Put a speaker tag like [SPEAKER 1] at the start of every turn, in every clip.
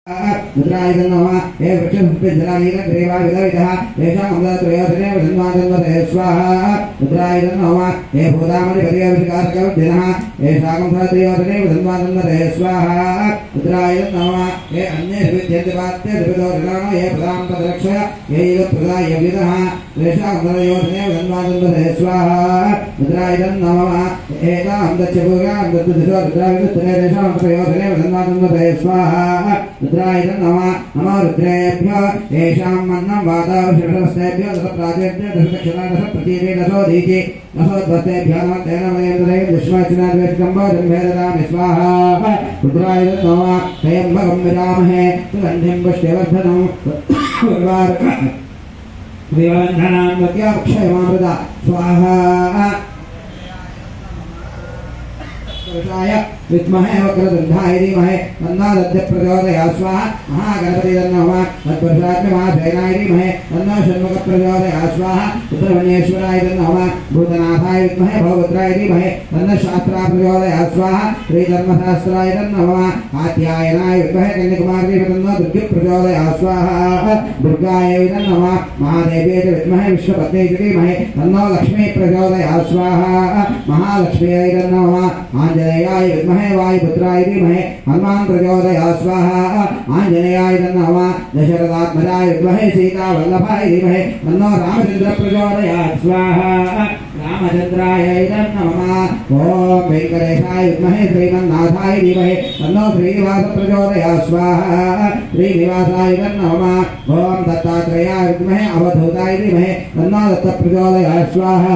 [SPEAKER 1] मुद्रायतन नमः हे वृक्षपुष्पजलानील ग्रीवा विलवितः येषां अमृतत्रयोदने वदन्वादन्वते स्वाहा मुद्रायतन नमः हे भूतामणि पर्यविकारकविद्धिनः येषां अमृतत्रयोदने वदन्वादन्वते स्वाहा मुद्रायतन नमः हे अन्ये विद्यन्तिपात्य द्विविधो ऋणाः ये प्रदां पदरक्षय ये इव प्रदाय विदः येषां अमृतयोदने वदन्वादन्वते स्वाहा मुद्रायतन नमः एतां दच्छभूगां दत्तदिशो रुद्राविदुत्तरे येषां अमृतयोदने वदन्वादन्वते स्वाहा रुद्रायतन नमः नमो रुद्रेभ्यो येषां मन्नं वातावृषभस्तेभ्यो दशप्राचेभ्यो दशदक्षिणादश प्रतीरे दशोदीति दशोद्वस्तेभ्यो नमः तेन मदेन्द्रये विश्वचिनाद्वेषकम्बो जन्मेदरामि स्वाहा रुद्रायतन नमः त्र्यम्बकं विरामहे सुगन्धिं पुष्टिवर्धनं विवन्धनां मत्याक्षयमामृता स्वाहा विद्महे वक्रतुण्डाय धीमहि तन्नो दद्धिः प्रचोदयात् स्वाहा महागणपति नमः तत्पुरुषात्ममाधेनाय धीमहि तन्नो षण्मुखः प्रचोदयात् स्वाहा सुब्रह्मण्येश्वराय नमः भूतनाथाय विद्महे भवभद्राय धीमहि तन्नः शास्त्राय प्रचोदयात् स्वाहा श्रीधर्मशास्त्राय नमः कात्यायनाय विद्महे कन्याकुमारी तन्नो दुर्गे प्रचोदयात् स्वाहा दुर्गाय नमः महादेव्यै च विद्महे विश्वपत्न्यै च धीमहि तन्नो लक्ष्मी प्रचोदयात् स्वाहा महालक्ष्म्यै नमः आंजनेयाय विद्महे वायुपुत्राय धीमहि हनुमान् प्रचोदयात् स्वाहा आंजनेयाय नमः दशरथात्मजाय विद्महे सीतावल्लभाय धीमहि तन्नो रामचन्द्र प्रचोदयात् स्वाहा रामचन्द्राय नमः ओम वेंकटेशाय विद्महे श्रीमन्नाथाय धीमहि तन्नो श्रीनिवास प्रचोदयात् स्वाहा श्रीनिवासाय नमः ओम दत्तात्रेयाय विद्महे अवधूताय धीमहि तन्नो दत्त प्रचोदयात् स्वाहा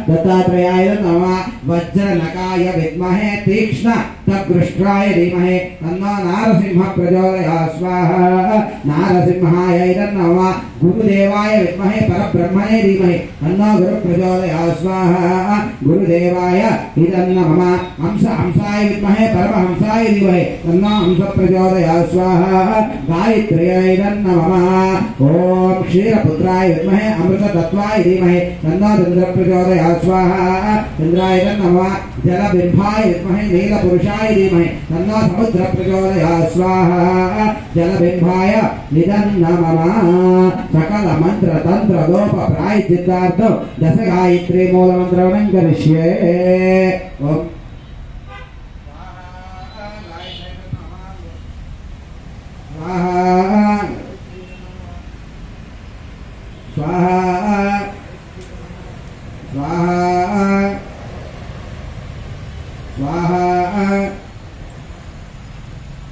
[SPEAKER 1] दत्तात्रेयाय नमः वज्रनकाय विद्महे तीक्ष्ण तपृष्ट्राय धीमहि तन्नो नारसिंह प्रचोदयात् स्वाहा नारसिंहाय नमः गुरुदेवाय विद्महे परब्रह्मणे धीमहि तन्नो गुरु प्रचोदयात् स्वाहा गुरुदेवाय नमः हंसाय विद्महे परमहंसाय धीमहि तन्नो हंस प्रचोदयात् स्वाहा गायत्र्यै नमः ओम क्षीरपुत्राय विद्महे अमृततत्त्वाय धीमहि तन्नो चन्द्र प्रचोदयात् स्वाहा चन्द्राय नमः जलबिंबाय विद्महे नीलपुरुषाय धीमहि तन्नो समुद्र प्रचोदयात् स्वाहा जलबिंबाय नमः सकल मंत्र तंत्र दोप प्रायश्चित्तार्थ दश गायत्री मूलमंत्रवणं करिष्ये ओम स्वाहा स्वाहा स्वाहा स्वाहा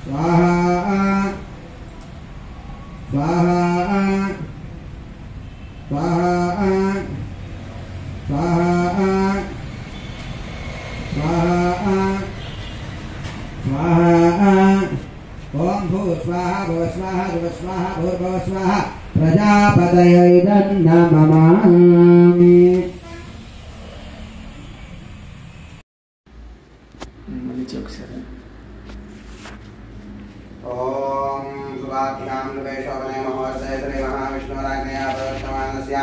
[SPEAKER 1] स्वाहा स्वाहा स्वाहा स्वाहा स्वाहा ओम भू स्वाहा भव स्वाहा भव स्वाहा भूर्भुव स्वाहा प्रजापतये नमः ओम सुभाभ्यां नवेशोवने महोदय श्री महाविष्णुराज्ञया प्रवर्तमानस्य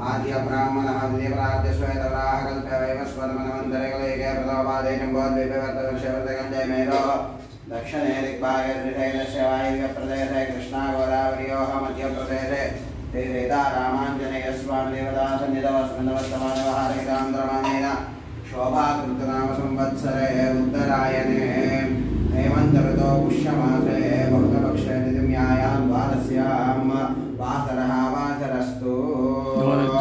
[SPEAKER 1] आद्य ब्राह्मणः देवराज्य श्वेतराः कल्पवैव स्वरमनमन्तरे कलेके प्रथमपादे जम्बोद्वीपे वर्तवर्षवर्तकं जयमेरो दक्षिणे दिग्भागे श्रीशैलस्य वायव्यप्रदेशे कृष्णागोदावर्योः मध्यप्रदेशे श्रीवेदारामाञ्जनेयस्वामिदेवदासन्निधवस्मन्दवर्तमानवहारहितान्द्रमानेन शोभाकृतनाम संवत्सरे उत्तरायणे हेमन्त ऋतो पुष्यमासे बहुतपक्षे तिथिम्यायां द्वादश्यां वासरः वासरस्तु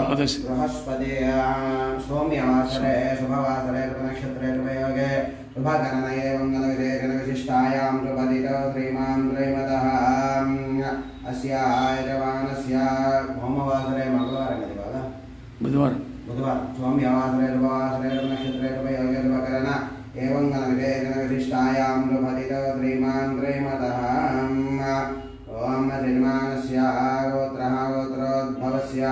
[SPEAKER 1] बृहस्पत्यां सौम्यवासरे शुभवासरे नक्षत्रे शुभयोगे शुभगणनये मङ्गलविशेषणविशिष्टायां शुभदितो श्रीमान् श्रीमतः अस्याय जवानस्य होमवासरे मंगलवारं बुधवार सौम्यवासरे शुभवासरे नक्षत्रे शुभयोगे शुभकरण एवं गणविशेषणविशिष्टायां शुभदितो श्रीमान् श्रीमतः ओम श्रीमानस्य गोत्रः गोत्रोद्भवस्य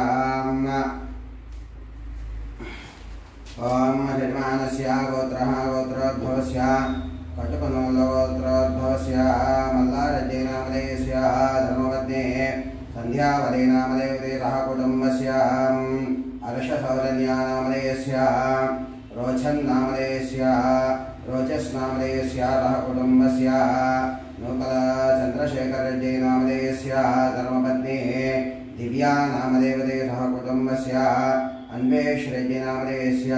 [SPEAKER 1] ओम श्रीमानस्य गोत्रः गोत्रोद्भवस्य कटुकनोलगोत्रोद्भवस्य मल्लारज्यनामधेयस्य धर्मपत्ने सन्ध्यावलीनामधेयः कुटुम्बस्य अर्षसौरन्यानामधेयस्य रोचन्नामधेयस्य रोचस्नामधेयस्य कुटुम्बस्य संपद चंद्रशेखर रेड्डी नामधेयस्य धर्मपत्नी दिव्या नामदेवते सह कुटुम्बस्य अन्वेष रेड्डी नामधेयस्य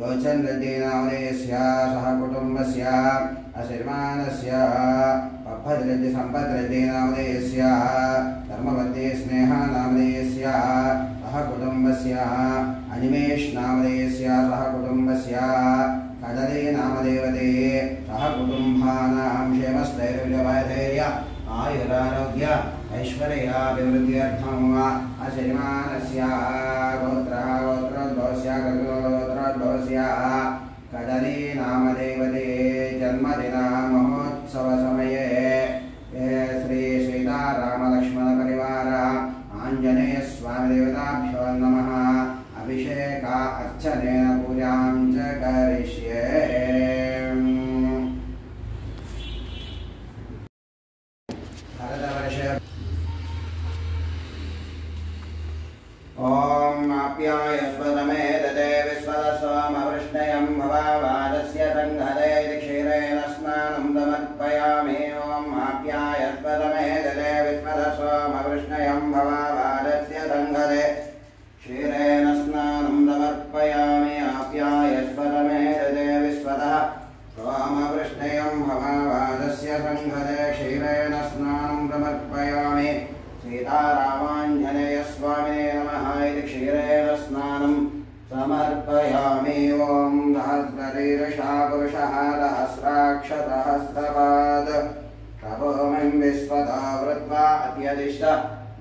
[SPEAKER 1] योचन रेड्डी नामधेयस्य सह कुटुम्बस्य अशर्मानस्य पप्पद रेड्डी संपद रेड्डी नामधेयस्य धर्मपत्नी स्नेहा नामधेयस्य सह कुटुम्बस्य अनिमेष नामधेयस्य सह कुटुम्बस्य कदली नामदेवते सह कुटुम्बानां क्षेमस्थैर्यवैधैर्य आयुरारोग्य ऐश्वर्याभिवृद्ध्यर्थं अशरीमानस्य गोत्रोद्भवस्य कदली नामदेवते जन्मदिन महोत्सव समये श्री सीतारामलक्ष्मण परिवार आंजनेय स्वामी देवताभ्यो नमः अभिषेक अर्चनेन पूजां च करिष्ये। ओम आप्यायस्वतमे ददे विश्वदस्वमवृष्णयं भवावादस्य रङ्गदे क्षीरेण स्नानं समर्पयामि। ओम आप्यायस्वतमे ददे विश्वदस्वमवृष्णयं भवावादस्य रङ्गदे क्षीरेण स्नानं समर्पयामि। आप्यायस्वतमे ददे विश्वदः स्वमवृष्णयं भवावादस्य रङ्गदे क्षीरेण स्नानं समर्पयामि। सीतारामाञ्जनेय स्वामिने नमः इति क्षीरेण स्नानं समर्पयामि। ओम सहस्रशीर्षः पुरुषः सहस्राक्षसहस्रपाद तपोमिं विश्वतो वृत्वा अत्यदिष्ट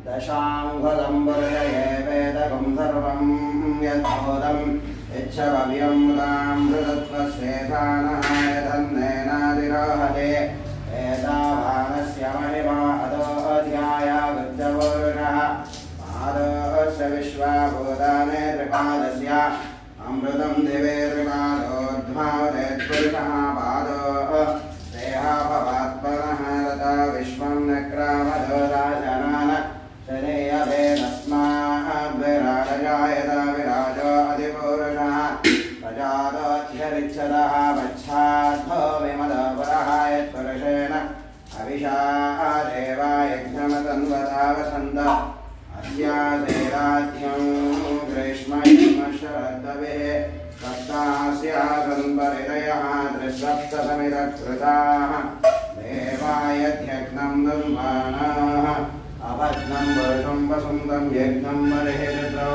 [SPEAKER 1] दशाङ्गुलं वर्षये वेदकं सर्वं यद्बोधं यच्छवव्यं तामृतत्वस्येषाणः यदन्नेनातिरोहते एतावानस्य महिमा अधोऽध्याया वृद्धपुरुषः पादोऽस्य विश्वाभूतानि त्रिपादस्य अमृतं दिवे त्रिपादोऽध्वावदेत्पुरुषः पादोः देहापवात्मनः रता विश्वं नक्रामधोराजनान शनेयभेदस्माद्विराजयायत विराजो अधिपुरुषः प्रजातोऽध्यरिच्छदः पच्छाद्धो विमलपुरः यत्पुरुषेण अविशा देवा यज्ञमतन्वता वसन्त अस्यासेराज्यं ग्रीष्मशरद्दविः सप्तास्यासन् परिदयः त्रिसप्तसमितकृताः देवायत्यग्नं दुर्माणाः अभग्नं वर्षं वसन्तं यज्ञं बर्हिर्द्रौ